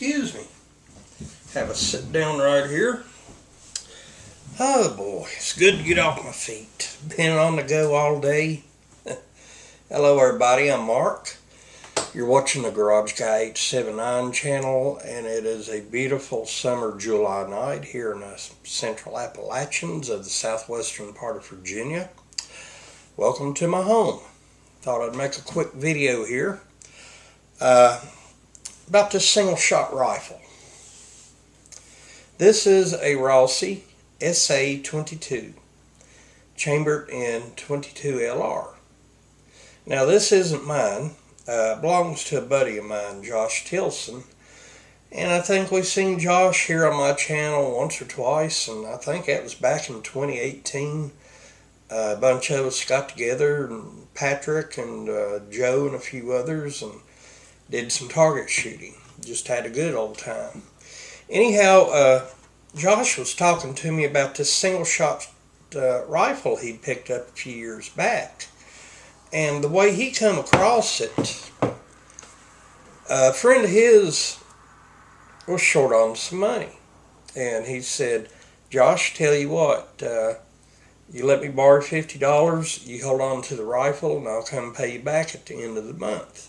excuse me. Have a sit down right here. Oh boy, it's good to get off my feet. Been on the go all day. Hello everybody, I'm Mark. You're watching the Garage Guy SA22 channel, and it is a beautiful summer July night here in the central Appalachians of the southwestern part of Virginia. Welcome to my home. Thought I'd make a quick video here about this single shot rifle. This is a Rossi SA22 chambered in 22 LR. Now this isn't mine. Belongs to a buddy of mine, Josh Tilson, and I think we've seen Josh here on my channel once or twice, and I think that was back in 2018. A bunch of us got together, and Patrick and Joe and a few others, and did some target shooting. Just had a good old time. Anyhow, Josh was talking to me about this single shot rifle he picked up a few years back. And the way he come across it, a friend of his was short on some money. And he said, Josh, tell you what, you let me borrow $50, you hold on to the rifle, and I'll come pay you back at the end of the month.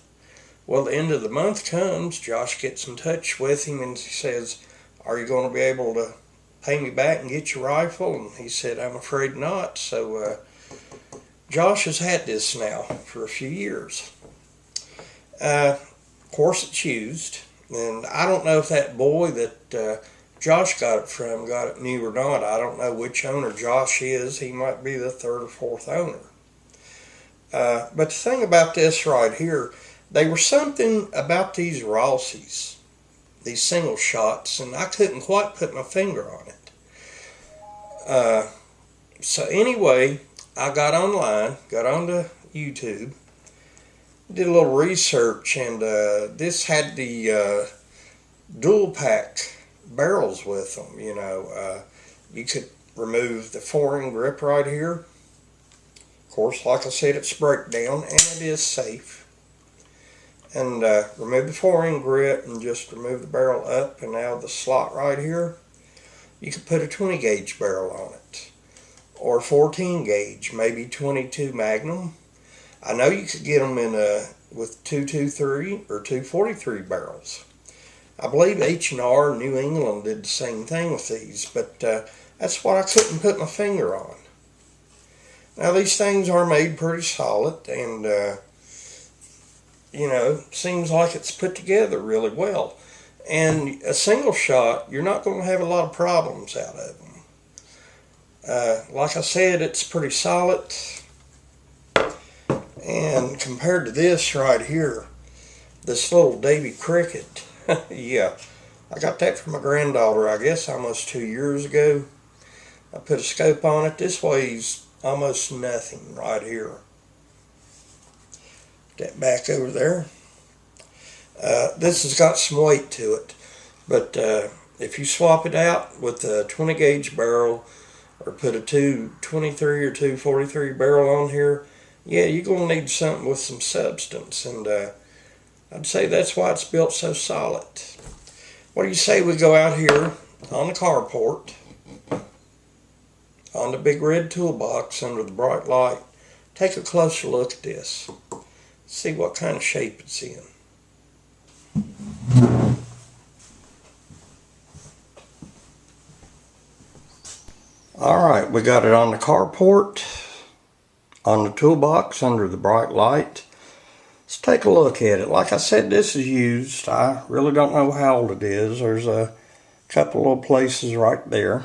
Well, the end of the month comes, Josh gets in touch with him and he says, are you going to be able to pay me back and get your rifle? And he said, I'm afraid not. So Josh has had this now for a few years. Of course it's used, and I don't know if that boy that Josh got it from got it new or not. I don't know which owner Josh is. He might be the third or fourth owner. But the thing about this right here, they were something about these Rossi's, these single shots, and I couldn't quite put my finger on it. So anyway, I got online, got onto YouTube, did a little research, and this had the dual pack barrels with them. You know, you could remove the 4-ring grip right here. Of course, like I said, it's breakdown and it is safe. And remove the 4-ring grip and just remove the barrel up, and now the slot right here, you could put a 20 gauge barrel on it, or 14 gauge, maybe 22 Magnum. I know you could get them in with 223 or 243 barrels. I believe H&R New England did the same thing with these, but that's what I couldn't put my finger on. Now these things are made pretty solid, and you know, seems like it's put together really well. And a single shot, you're not going to have a lot of problems out of them. Like I said, it's pretty solid. And compared to this right here, this little Davy Cricket, yeah, I got that from my granddaughter, I guess almost 2 years ago. I put a scope on it. This weighs almost nothing right here. That back over there. This has got some weight to it, but if you swap it out with a 20 gauge barrel, or put a 223 or 243 barrel on here, yeah, you're going to need something with some substance, and I'd say that's why it's built so solid. What do you say we go out here on the carport, on the big red toolbox under the bright light, take a closer look at this, see what kind of shape it's in. Alright, we got it on the carport, on the toolbox under the bright light. Let's take a look at it. Like I said, this is used. I really don't know how old it is. There's a couple little places right there.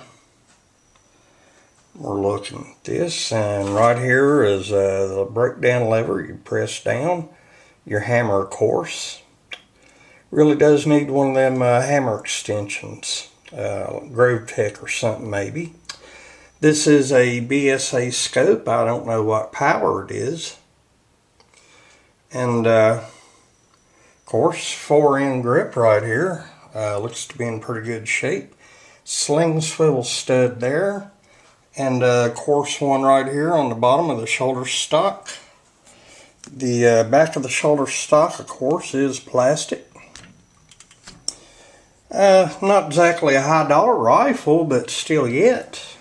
We're looking at this, and right here is the breakdown lever. You press down. Your hammer, of course. Really does need one of them hammer extensions. Grove Tech or something maybe. This is a BSA scope. I don't know what power it is. And of course, 4-ring grip right here. Looks to be in pretty good shape. Sling swivel stud there. And of course one right here on the bottom of the shoulder stock. The back of the shoulder stock, of course, is plastic. Not exactly a high dollar rifle, but still yet.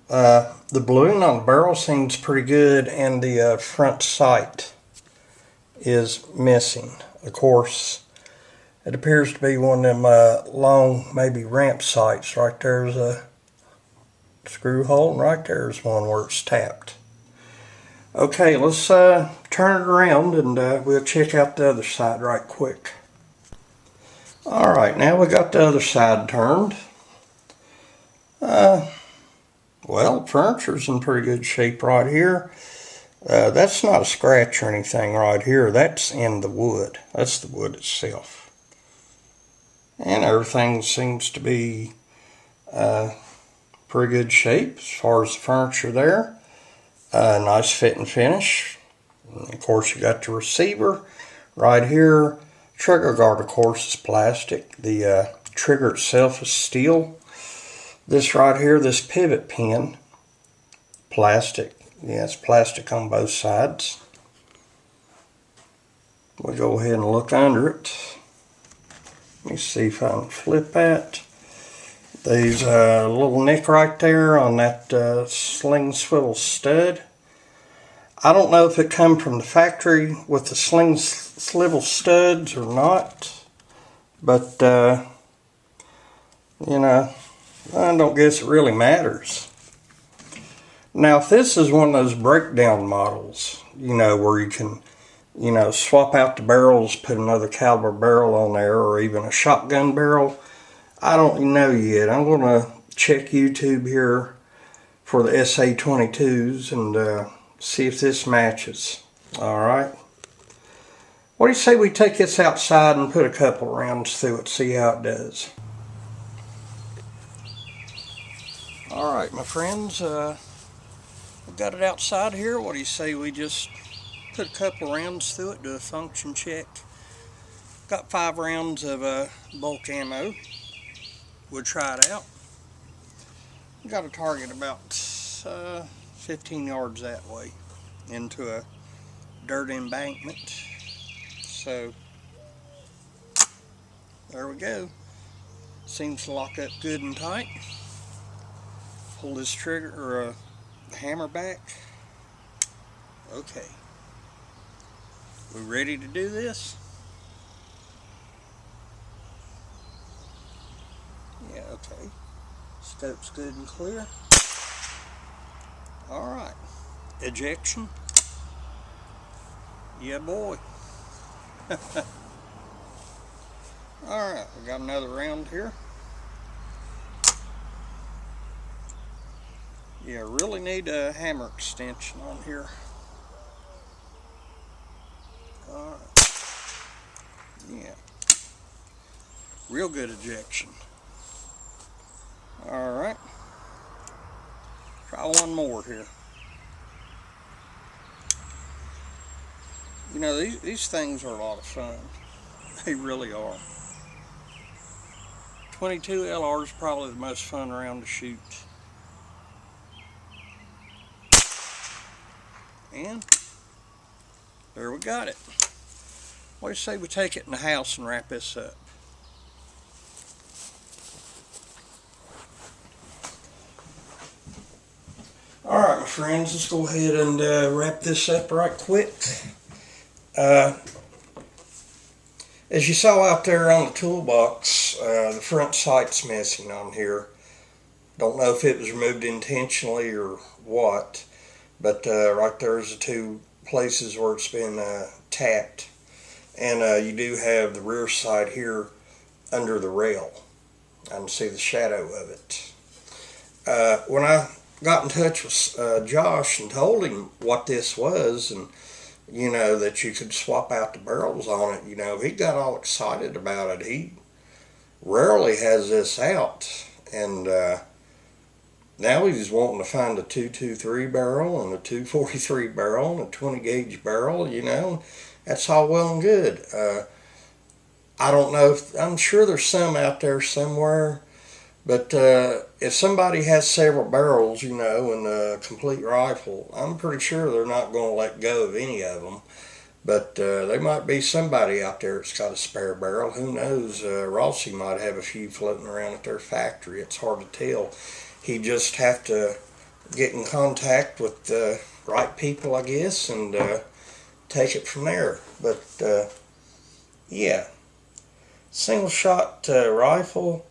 The balloon on the barrel seems pretty good, and the front sight is missing. Of course, it appears to be one of them long, maybe ramp sights. Right there's a screw hole, and right there's one where it's tapped. Okay, let's turn it around, and we'll check out the other side right quick. Alright, now we got the other side turned. Well, the furniture's in pretty good shape right here. That's not a scratch or anything right here. That's in the wood. That's the wood itself. And everything seems to be pretty good shape as far as the furniture there. Nice fit and finish. And of course, you got the receiver right here. Trigger guard, of course, is plastic. The trigger itself is steel. This right here, this pivot pin, plastic. Yeah, it's plastic on both sides. We'll go ahead and look under it. Let me see if I can flip that. There's a little nick right there on that sling swivel stud. I don't know if it come from the factory with the sling swivel studs or not, but you know, I don't guess it really matters. Now, if this is one of those breakdown models, you know, where you can, you know, swap out the barrels, put another caliber barrel on there, or even a shotgun barrel, I don't know yet. I'm going to check YouTube here for the SA22s and see if this matches. Alright. What do you say we take this outside and put a couple rounds through it, see how it does? Alright, my friends, we've got it outside here. What do you say we just put a couple rounds through it, do a function check? Got 5 rounds of bulk ammo. We'll try it out. Got a target about 15 yards that way into a dirt embankment. So there we go. Seems to lock up good and tight. Pull this trigger or hammer back. Okay. We ready to do this? Yeah, okay. Scope's good and clear. Alright. Ejection. Yeah, boy. Alright, we got another round here. Yeah, really need a hammer extension on here. Alright. Yeah. Real good ejection. Alright. Try one more here. You know, these things are a lot of fun. They really are. 22 LR is probably the most fun round to shoot. And there we got it. What do you say we take it in the house and wrap this up? Alright, my friends, let's go ahead and wrap this up right quick. As you saw out there on the toolbox, the front sight's missing on here. Don't know if it was removed intentionally or what, but right there's the 2 places where it's been tapped. And you do have the rear side here under the rail. I can see the shadow of it. When I got in touch with Josh and told him what this was, and you know, that you could swap out the barrels on it, you know, he got all excited about it. He rarely has this out, and now he's wanting to find a 223 barrel and a 243 barrel and a 20 gauge barrel, you know. That's all well and good. I don't know if, I'm sure there's some out there somewhere, but if somebody has several barrels, you know, in a complete rifle, I'm pretty sure they're not going to let go of any of them. But there might be somebody out there that's got a spare barrel. Who knows? Rossi might have a few floating around at their factory. It's hard to tell. He'd just have to get in contact with the right people, I guess, and take it from there. But yeah, single shot rifle.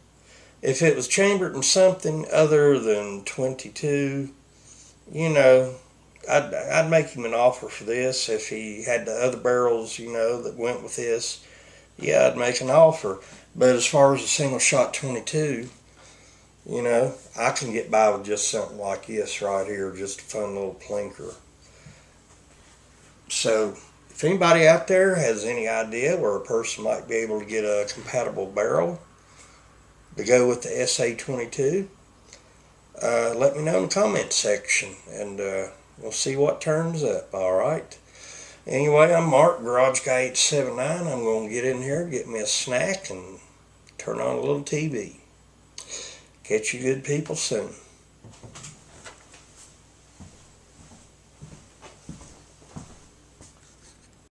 If it was chambered in something other than 22, you know, I'd make him an offer for this. If he had the other barrels, you know, that went with this, yeah, I'd make an offer. But as far as a single shot 22, you know, I can get by with just something like this right here, just a fun little plinker. So if anybody out there has any idea where a person might be able to get a compatible barrel to go with the SA22, let me know in the comment section, and we'll see what turns up. Alright. Anyway, I'm Mark, Garage Guy 879. I'm going to get in here, get me a snack, and turn on a little TV. Catch you good people soon.